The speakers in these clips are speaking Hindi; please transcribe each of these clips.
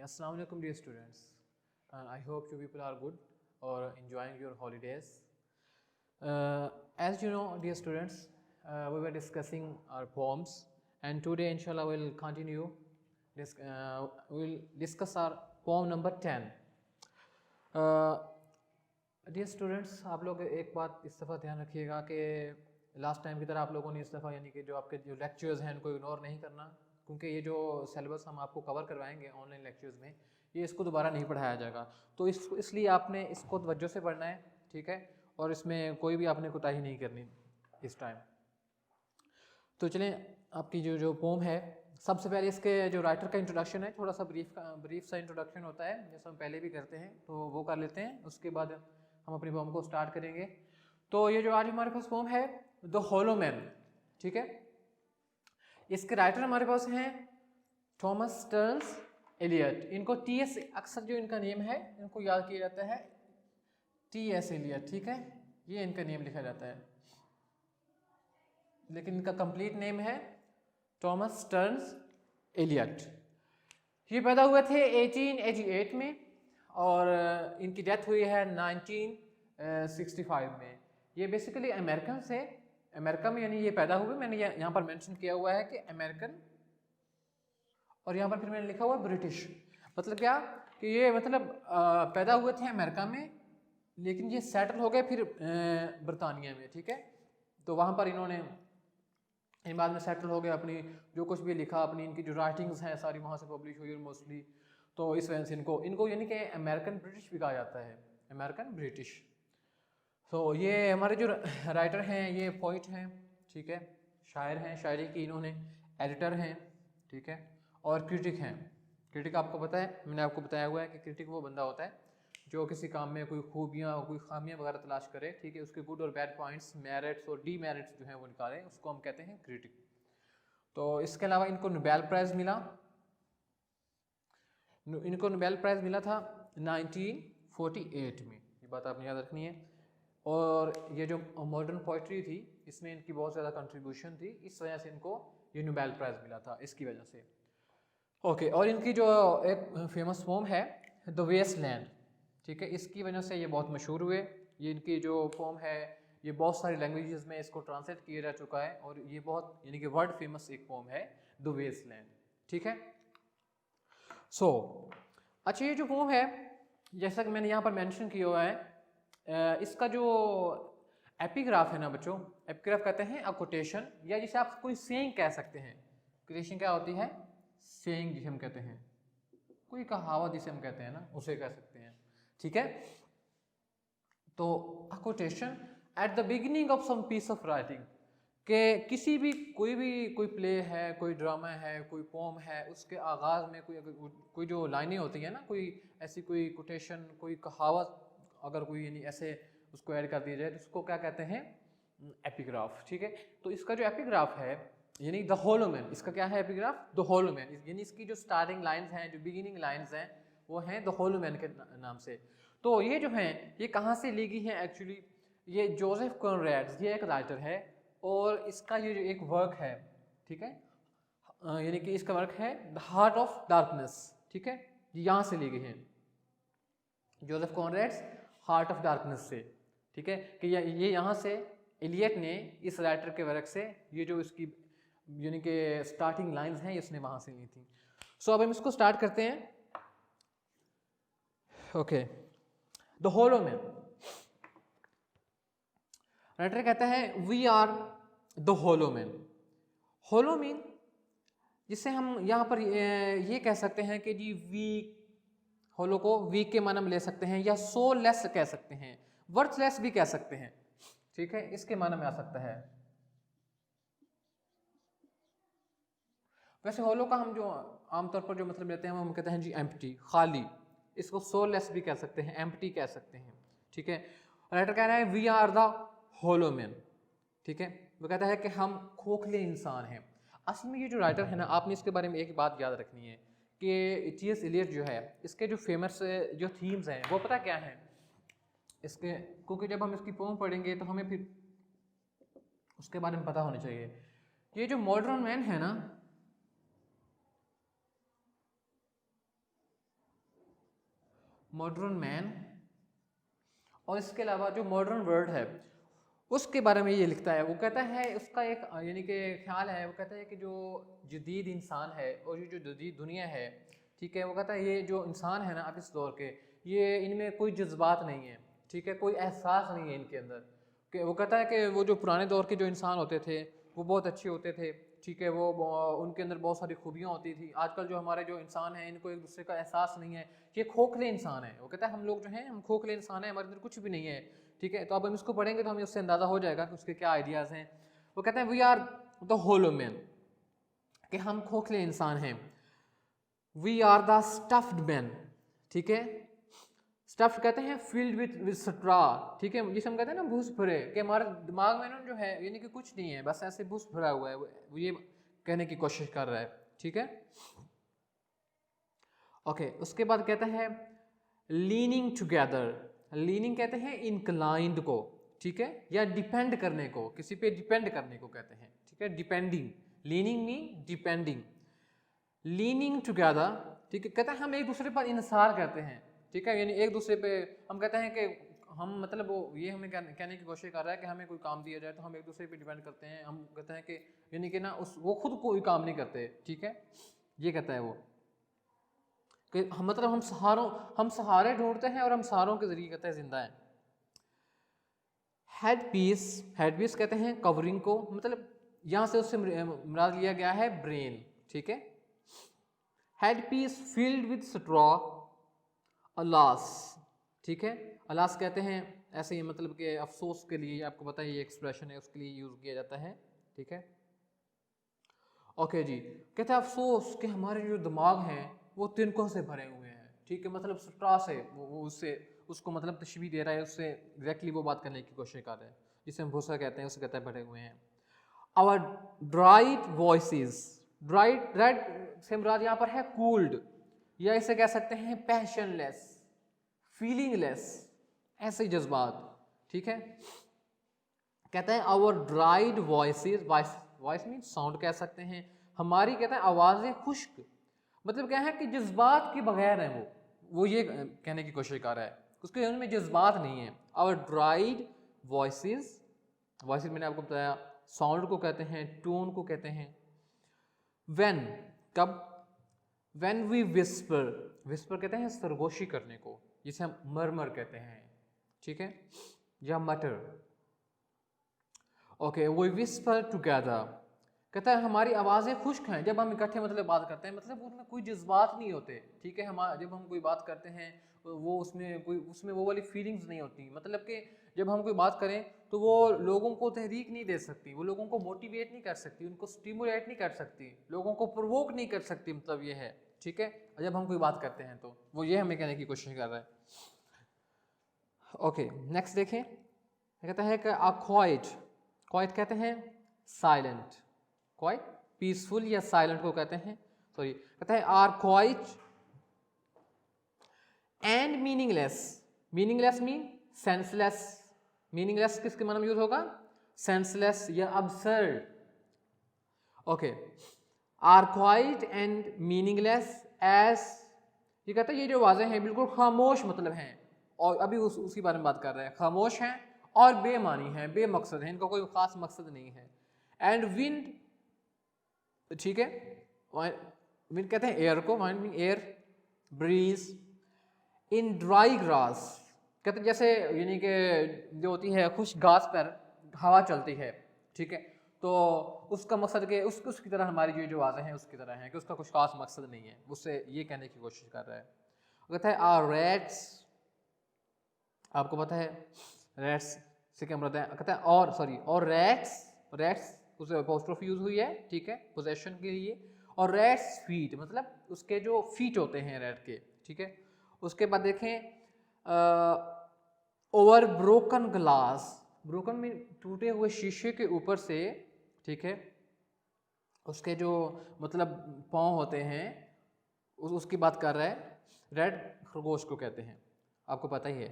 Assalamu alaikum dear students. I hope you people are good or enjoying your holidays. As you know dear students, we were discussing our poems and today inshallah we'll continue. We'll discuss our poem number 10. Dear students, आप लोग एक बात इस दफ़ा ध्यान रखिएगा कि लास्ट टाइम की तरह आप लोगों ने इस दफ़ा यानी कि जो आपके जो लेक्चर्स हैं उनको इग्नोर नहीं करना, क्योंकि ये जो सिलेबस हम आपको कवर करवाएंगे ऑनलाइन लेक्चर्स में ये इसको दोबारा नहीं पढ़ाया जाएगा। तो इसलिए आपने इसको तवज्जो से पढ़ना है, ठीक है, और इसमें कोई भी आपने कोताही नहीं करनी इस टाइम। तो चलें, आपकी जो पोम है, सबसे पहले इसके जो राइटर का इंट्रोडक्शन है, थोड़ा सा ब्रीफ सा इंट्रोडक्शन होता है जैसे हम पहले भी करते हैं, तो वो कर लेते हैं। उसके बाद हम अपनी पोम को स्टार्ट करेंगे। तो ये जो आज हमारे पास पोम है द होलो मैन, ठीक है, इसके राइटर हमारे पास हैं थॉमस स्टर्न्स एलियट। इनको टीएस, अक्सर जो इनका नेम है इनको याद किया जाता है टीएस एलियट, ठीक है, ये इनका नेम लिखा जाता है, लेकिन इनका कंप्लीट नेम है थॉमस स्टर्न्स एलियट। ये पैदा हुए थे 1888 में और इनकी डेथ हुई है 1965 में। ये बेसिकली अमेरिकन से, अमेरिका में यानी ये पैदा हुए, मैंने यहाँ पर मेंशन किया हुआ है कि अमेरिकन, और यहाँ पर फिर मैंने लिखा हुआ ब्रिटिश। मतलब क्या कि ये मतलब पैदा हुए थे अमेरिका में, लेकिन ये सेटल हो गए फिर बरतानिया में, ठीक है। तो वहाँ पर इन्होंने इन बाद में सेटल हो गए, अपनी जो कुछ भी लिखा, अपनी इनकी जो राइटिंग्स हैं सारी वहाँ से पब्लिश हुई मोस्टली। तो इस वजह से इनको यानी कि अमेरिकन ब्रिटिश भी कहा जाता है, अमेरिकन ब्रिटिश। तो ये हमारे जो राइटर हैं ये पोइट हैं, ठीक है, शायर हैं, शायरी की इन्होंने, एडिटर हैं, ठीक है, और क्रिटिक हैं। क्रिटिक आपको पता है, मैंने आपको बताया हुआ है कि क्रिटिक वो बंदा होता है जो किसी काम में कोई खूबियाँ, कोई खामियाँ वगैरह तलाश करे, ठीक है, उसके गुड और बैड पॉइंट्स, मेरिट्स और डीमेरिट्स जो हैं वो निकालें, उसको हम कहते हैं क्रिटिक। तो इसके अलावा इनको नोबेल प्राइज़ मिला, इनको नोबेल प्राइज़ मिला था 1948 में, ये बात आपने याद रखनी है। और ये जो मॉडर्न पोइट्री थी इसमें इनकी बहुत ज़्यादा कंट्रीब्यूशन थी, इस वजह से इनको ये नोबेल प्राइज़ मिला था, इसकी वजह से। ओके, और इनकी जो एक फेमस पोम है द वेस्टलैंड, ठीक है, इसकी वजह से ये बहुत मशहूर हुए। ये इनकी जो पोम है ये बहुत सारी लैंग्वेजेस में इसको ट्रांसलेट किया जा चुका है और ये बहुत यानी कि वर्ल्ड फेमस एक पोम है द वेस्टलैंड, ठीक है। अच्छा, ये जो पोम है जैसा कि मैंने यहाँ पर मेंशन किया हुआ है, इसका जो एपिग्राफ है ना बच्चों, एपिग्राफ कहते हैं अ कोटेशन, या जिसे आप कोई सेइंग कह सकते हैं। कोटेशन क्या होती है? सेइंग जिसे हम कहते हैं, कोई कहावत जिसे हम कहते हैं ना, उसे कह सकते हैं, ठीक है। तो a quotation at the beginning of some piece of writing, कि किसी भी कोई प्ले है, कोई ड्रामा है, कोई पोम है, उसके आगाज़ में कोई जो लाइनें होती हैं ना, कोई ऐसी कोई कोटेशन, कोई कहावत अगर कोई यानी ऐसे उसको ऐड कर दिया जाए तो उसको क्या कहते हैं? एपिग्राफ, ठीक है। तो इसका जो एपिग्राफ है यानी द होलो मैन, इसका क्या है एपिग्राफ? द होलो मैन, यानी इसकी जो स्टार्टिंग लाइन्स हैं, जो बिगिनिंग लाइन्स हैं, वो हैं द होलो मैन के नाम से। तो ये जो हैं ये कहाँ से ली गई हैं एक्चुअली? ये जोसेफ कॉनरैड्स, ये एक राइटर है और इसका ये जो एक वर्क है, ठीक है, यानी कि इसका वर्क है द हार्ट ऑफ डार्कनेस, ठीक है, यहाँ से ली गई है Joseph Conrad's heart of darkness से, ठीक है, कि ये यहाँ से एलियट ने इस राइटर के वर्क से ये जो इसकी यानी कि स्टार्टिंग लाइंस हैं इसने वहाँ से ली थी। सो अब हम इसको स्टार्ट करते हैं। Okay, the hollow man, writer कहता है we are the hollow man. Hollow mean जिसे हम यहाँ पर ये कह सकते हैं कि जी वीक, होलो को वीक के माना में ले सकते हैं या सोलेस कह सकते हैं, वर्थलेस भी कह सकते हैं, ठीक है, इसके माना में आ सकता है। वैसे होलो का हम जो आमतौर पर जो मतलब लेते हैं वो हम कहते हैं जी एम्प्टी, खाली, इसको सोलेस भी कह सकते हैं, एम्प्टी कह सकते हैं, ठीक है। राइटर कह रहा है we are the hollow man, ठीक है, वो कहता है कि हम खोखले इंसान हैं। असल में ये जो राइटर है ना, आपने इसके बारे में एक बात याद रखनी है कि टी.एस. एलियट जो है इसके जो फेमस जो थीम्स हैं वो पता क्या है इसके, क्योंकि जब हम इसकी पोम पढ़ेंगे तो हमें फिर उसके बारे में पता होना चाहिए। ये जो मॉडर्न मैन है ना, मॉडर्न मैन, और इसके अलावा जो मॉडर्न वर्ल्ड है उसके बारे में ये लिखता है। वो कहता है उसका एक यानी कि ख्याल है, वो कहता है कि जो जदीद इंसान है और ये जो जदीद दुनिया है, ठीक है, वो कहता है ये जो इंसान है ना अब इस दौर के, ये इनमें कोई जज्बात नहीं है, ठीक है, कोई एहसास नहीं है इनके अंदर। कि वो कहता है कि वो जो पुराने दौर के जो इंसान होते थे वो बहुत अच्छे होते थे, ठीक है, वो उनके अंदर बहुत सारी खूबियाँ होती थी। आजकल जो हमारे जो इंसान हैं इनको एक दूसरे का एहसास नहीं है, ये खोखले इंसान है। वो कहता है हम लोग जो हैं हम खोखले इंसान हैं, हमारे अंदर कुछ भी नहीं है, ठीक है। तो अब हम इसको पढ़ेंगे तो हमें उससे अंदाज़ा हो जाएगा कि उसके क्या आइडियाज़ हैं। वो कहते हैं we are the hollow man, कि हम खोखले इंसान हैं। We are the stuffed man, ठीक है, स्टफ्ड कहते हैं फील्ड विद स्ट्रा, ठीक है, जिसे हम कहते हैं ना भूस भरे, कि हमारे दिमाग में ना जो है यानी कि कुछ नहीं है, बस ऐसे भूस भरा हुआ है, वो ये कहने की कोशिश कर रहा है, ठीक है। ओके, उसके बाद कहता है लीनिंग टुगेदर। लीनिंग कहते हैं इंक्लाइंड को, ठीक है, या डिपेंड करने को, किसी पे डिपेंड करने को कहते हैं, ठीक है, depending. Leaning mean depending, leaning together, ठीक है, कहता है हम एक दूसरे पर इंसार करते हैं, ठीक है, यानी एक दूसरे पे हम कहते हैं कि हम मतलब वो ये हमें कहने की कोशिश कर रहा है कि हमें कोई काम दिया जाए तो हम एक दूसरे पे डिपेंड करते हैं। हम कहते हैं कि यानी कि ना उस वो खुद कोई काम नहीं करते, ठीक है, ये कहता है वो कि हम मतलब हम सहारे ढूंढते हैं और हम सहारों के जरिए कहते हैं जिंदा है। हेड पीस कहते हैं कवरिंग को, मतलब यहाँ से उससे मुराद लिया गया है ब्रेन, ठीक है। Head piece filled with straw alas, ठीक है, अलास कहते हैं ऐसे ही मतलब कि अफसोस के लिए, आपको पता है ये एक्सप्रेशन है उसके लिए यूज़ किया जाता है, ठीक है। ओके जी, कहते हैं अफसोस कि हमारे जो दिमाग हैं वो तिनकों से भरे हुए हैं, ठीक है, मतलब स्ट्रा से वो उससे उसको मतलब तशबीह दे रहा है, उससे एग्जैक्टली वो बात करने की कोशिश कर रहे हैं, जिसे हम भूसा कहते हैं, उसे कहते हैं भरे हुए हैं। आवर ड्राइड वॉइसेस, ड्राइड से मुराद यहाँ पर है कूल्ड, या इसे कह सकते हैं पैशनलेस, फीलिंगलेस, ऐसे जज्बात, ठीक है। कहते हैं our dried voices, voice mean sound कह सकते हैं, हमारी कहते हैं आवाज़ें खुश्क, मतलब क्या है कि जज्बात के बगैर है वो ये कहने की कोशिश कर रहा है, उसके उनमें जज्बात नहीं है। आवर ड्राइड वॉइसेस, वॉइसेस मैंने आपको बताया साउंड को कहते हैं, टोन को कहते हैं। व्हेन, कब, व्हेन वी विस्पर, विस्पर कहते हैं सरगोशी करने को, जिसे हम मरमर कहते हैं, ठीक है, या मटर। ओके, वी विस्पर टुगेदर, कहता है हमारी आवाज़ें खुश्क हैं जब हम इकट्ठे मतलब बात करते हैं, मतलब उनमें कोई जज्बात नहीं होते, ठीक है। हम जब हम कोई बात करते हैं वो उसमें वो वाली फीलिंग्स नहीं होती, मतलब कि जब हम कोई बात करें तो वो लोगों को तहरीक नहीं दे सकती, वो लोगों को मोटिवेट नहीं कर सकती, उनको स्टिमुलेट नहीं कर सकती, लोगों को प्रोवोक नहीं कर सकती, मतलब ये है, ठीक है। जब हम कोई बात करते हैं तो वो ये हमें कहने की कोशिश कर रहा है। ओके, नेक्स्ट देखें, कहता है कि क्वाइट, क्वाइट कहते हैं साइलेंट, क्वाइट पीसफुल या साइलेंट को कहते हैं, सॉरी, कहता है are quiet and meaningless, meaningless mean senseless, meaningless किसके माने में यूज होगा, सेंसलेस या absurd. Okay, are quiet and meaningless as, ये कहता है ये जो आवाजें हैं बिल्कुल खामोश मतलब हैं, और अभी उसी बारे में बात कर रहे हैं, खामोश हैं और बेमानी हैं, बेमकसद हैं, इनका कोई खास मकसद नहीं है। एंड विंड, ठीक है, विंड कहते हैं एयर को, wind mean air, breeze in dry grass, कहते हैं जैसे यानी कि जो होती है खुश घास पर हवा चलती है, ठीक है, तो उसका मकसद कि उसकी तरह हमारी जो आवाज़ें हैं उसकी तरह हैं, कि उसका कुछ खास मकसद नहीं है, उससे ये कहने की कोशिश कर रहा है। कहता है आर रैट्स, आपको पता है रैट्स से क्या मतलब है, कहता है और सॉरी और रैट्स, रैट्स उसे अपोस्ट्रोफी यूज हुई है, ठीक है, पोजेशन के लिए, और रैट्स फीट मतलब उसके जो फीट होते हैं रैट के, ठीक है। उसके बाद देखें ओवर ब्रोकन ग्लास, ब्रोकन में टूटे हुए शीशे के ऊपर से, ठीक है, उसके जो मतलब पाँव होते हैं उसकी बात कर रहा है। रेड खरगोश को कहते हैं, आपको पता ही है,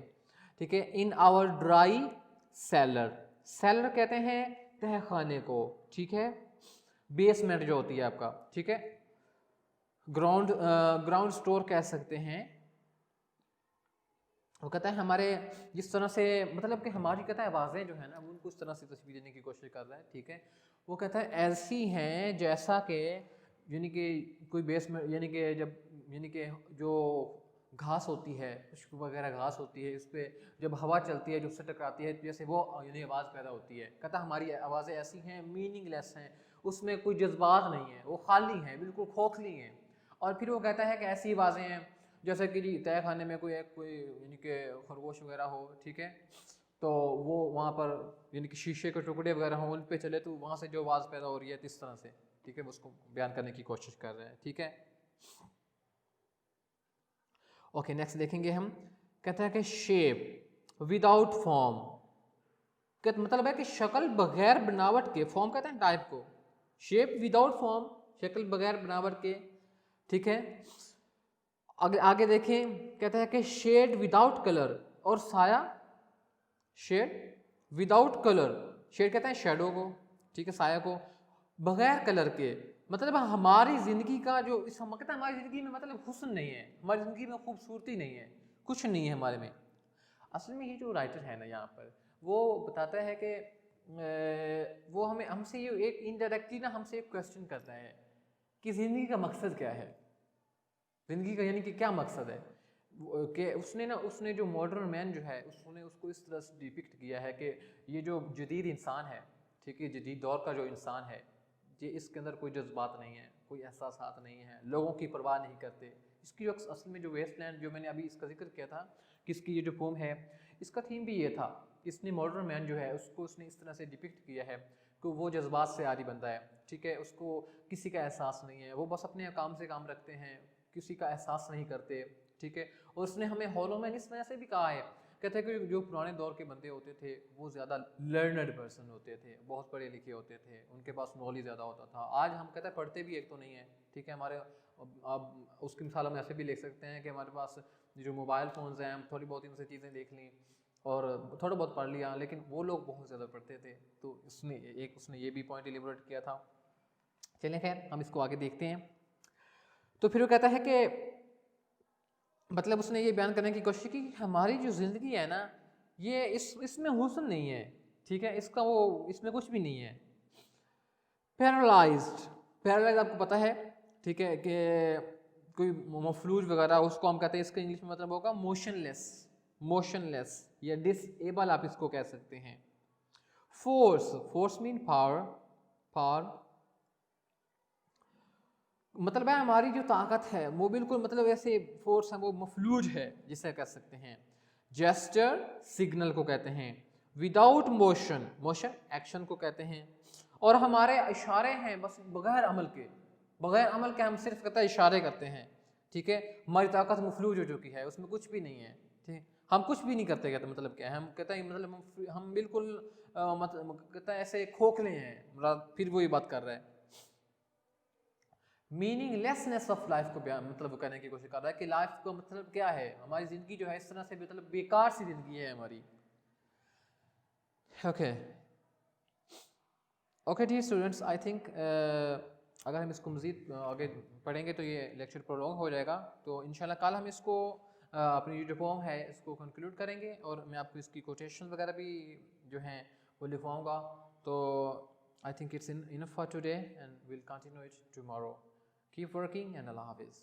ठीक है। In our dry cellar, cellar कहते हैं तहखाने को, ठीक है, बेसमेंट जो होती है आपका, ठीक है, ग्राउंड स्टोर कह सकते हैं, वो कहता है हमारे जिस तरह से मतलब कि हमारी कहता है आवाज़ें जो है ना वो उनको उस तरह से तस्वीर देने की कोशिश कर रहा है, ठीक है। वो कहता है ऐसी हैं जैसा कि यानी कि कोई बेस में यानी कि जब यानी कि जो घास होती है, खुश्क वगैरह घास होती है, इस पर जब हवा चलती है जो उससे टकराती है जैसे वो यानी आवाज़ पैदा होती है। कहता हमारी आवाज़ें ऐसी हैं, मीनिंगलेस हैं, उसमें कोई जज्बात नहीं है, वो खाली हैं, बिल्कुल खोखली हैं। और फिर वो कहता है कि ऐसी आवाज़ें हैं जैसे कि जी तय खाने में कोई यानी कि खरगोश वगैरह हो, ठीक है, तो वो वहाँ पर यानी कि शीशे के टुकड़े वगैरह हों उन पे चले तो वहाँ से जो आवाज़ पैदा हो रही है इस तरह से, ठीक है, वो उसको बयान करने की कोशिश कर रहे हैं, ठीक है। ओके नेक्स्ट देखेंगे हम। कहता है कि शेप विदाउट फॉर्म, मतलब है कि शक्ल बगैर बनावट के, फॉर्म कहते हैं टाइप को, शेप विदाउट फॉर्म शक्ल बगैर बनावट के, ठीक है। आगे आगे देखें, कहता है कि शेड विदाउट कलर, और साया शेड विदाउट कलर, शेड कहते हैं शेडो को, ठीक है, साया को बगैर कलर के। मतलब हमारी ज़िंदगी का जो इस हम कहते हैं हमारी ज़िंदगी में मतलब हुस्न नहीं है, हमारी ज़िंदगी में खूबसूरती नहीं है, कुछ नहीं है हमारे में। असल में ये जो राइटर है ना यहाँ पर वो बताता है कि वो हमसे ये एक इनडायरेक्टली ना हमसे एक क्वेश्चन करता है कि ज़िंदगी का मकसद क्या है, ज़िंदगी का यानी कि क्या मकसद है। कि उसने जो मॉडर्न मैन जो है उसने उसको इस तरह से डिपिक्ट किया है कि ये जो जदीद इंसान है, ठीक है, जदीद दौर का जो इंसान है, ये इसके अंदर कोई जज्बात नहीं है, कोई एहसासात नहीं है, लोगों की परवाह नहीं करते। इसकी जो असल में जो वेस्टलैंड जो मैंने अभी इसका जिक्र किया था कि इसकी ये जो पोम है इसका थीम भी ये था कि इसने मॉडर्न मैन जो है उसको उसने इस तरह से डिपिक्ट किया है कि वो जज्बात से आदी बंदा है, ठीक है, उसको किसी का एहसास नहीं है, वो बस अपने काम से काम रखते हैं, किसी का एहसास नहीं करते, ठीक है। और उसने हमें हॉलो मैन इस वजह से भी कहा है, कहते हैं कि जो पुराने दौर के बंदे होते थे वो ज़्यादा लर्नड पर्सन होते थे, बहुत पढ़े लिखे होते थे, उनके पास नॉलेज ज़्यादा होता था। आज हम कहते हैं पढ़ते भी एक तो नहीं है, ठीक है, हमारे अब उसकी मिसाल हम ऐसे भी ले सकते हैं कि हमारे पास जो मोबाइल फ़ोन्स हैं हम थोड़ी बहुत इनसे चीज़ें देख ली और थोड़ा बहुत पढ़ लिया, लेकिन वो लोग बहुत ज़्यादा पढ़ते थे। तो उसने ये भी पॉइंट एलिबरेट किया था। चलें खैर हम इसको आगे देखते हैं। तो फिर वो कहता है कि मतलब उसने ये बयान करने की कोशिश की कि हमारी जो ज़िंदगी है ना ये इसमें हुस्न नहीं है, ठीक है, इसमें कुछ भी नहीं है। पैरालाइज्ड आपको पता है, ठीक है, कि कोई मफलूज वगैरह उसको हम कहते हैं, इसका इंग्लिश में मतलब होगा मोशनलेस या डिसेबल आप इसको कह सकते हैं। फोर्स मीन पावर मतलब है हमारी जो ताकत है वो बिल्कुल मतलब ऐसे फोर्स है वो मफलूज है जिसे कह सकते हैं। जेस्चर सिग्नल को कहते हैं। विदाउट मोशन एक्शन को कहते हैं। और हमारे इशारे हैं बस बगैर अमल के हम सिर्फ कहता है इशारे करते हैं, ठीक है। हमारी ताकत मफलूज हो चुकी है, उसमें कुछ भी नहीं है, ठीक, हम कुछ भी नहीं करते, कहते मतलब क्या है, हम कहते हैं मतलब हम बिल्कुल मतलब कहता है ऐसे खोखले हैं, फिर वही बात कर रहा है। मीनिंगलेसनेस ऑफ लाइफ को मतलब वो कहने की कोशिश कर रहा है कि लाइफ का मतलब क्या है, हमारी ज़िंदगी जो है इस तरह से मतलब बेकार सी ज़िंदगी है हमारी। Okay dear students, I think अगर हम इसको मज़ीद आगे पढ़ेंगे तो ये लेक्चर प्रोलॉन्ग हो जाएगा, तो इंशाल्लाह कल हम इसको अपनी जो पोम है इसको कंक्लूड करेंगे और मैं आपको इसकी कोटेशन वगैरह भी जो हैं वो लिखवाऊँगा। तो I think it's enough for today and will continue it tomorrow. Keep working and Allah Hafiz.